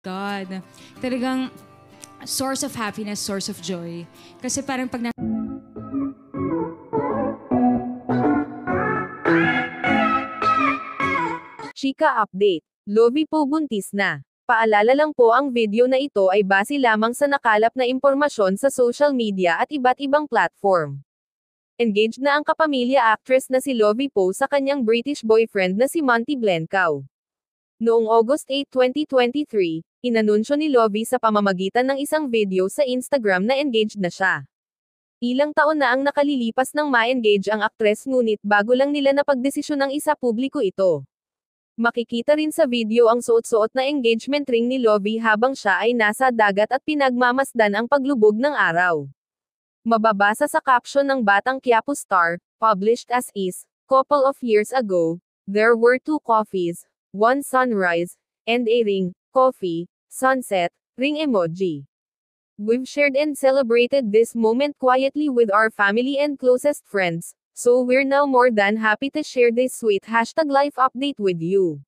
God. Talagang source of happiness, source of joy. Kasi parang pag Chika update. Lovie po buntis na. Paalala lang po, ang video na ito ay base lamang sa nakalap na impormasyon sa social media at iba't ibang platform. Engaged na ang kapamilya actress na si Lovie Po sa kanyang British boyfriend na si Monty Blencow. Noong August 8, 2023, inanunsyo ni Lovie sa pamamagitan ng isang video sa Instagram na engaged na siya. Ilang taon na ang nakalilipas nang ma-engage ang aktres, ngunit bago lang nila napagdesisyon ng isa publiko ito. Makikita rin sa video ang suot-suot na engagement ring ni Lovie habang siya ay nasa dagat at pinagmamasdan ang paglubog ng araw. Mababasa sa caption ng batang Quiapo star, published as is, couple of years ago, there were 2 coffees, one sunrise, and a ring, coffee, sunset, ring emoji. We've shared and celebrated this moment quietly with our family and closest friends. So we're now more than happy to share this sweet #life update with you.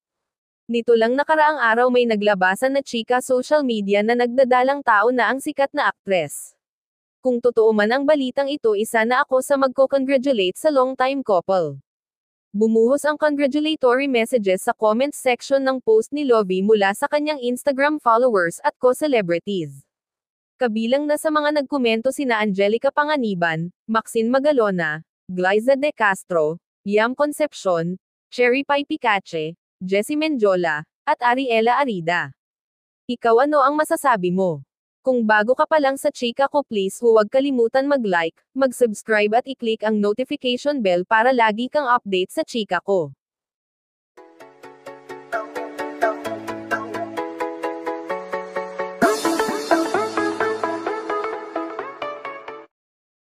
Nito lang nakaraang araw may naglabasan na chika social media na nagdadalang tao na ang sikat na aktres. Kung totoo man ang balitang ito, isa na ako sa magko-congratulate sa long-time couple. Bumuhos ang congratulatory messages sa comment section ng post ni Lovie mula sa kanyang Instagram followers at co-celebrities. Kabilang na sa mga nagkomento sina Angelica Panganiban, Maxine Magalona, Glyza De Castro, Yam Concepcion, Cherry Pie Picache, Jessie Menjola, at Ariela Arida. Ikaw, ano ang masasabi mo? Kung bago ka pa lang sa chika ko, please huwag kalimutan mag-like, mag-subscribe at i-click ang notification bell para lagi kang update sa chika ko.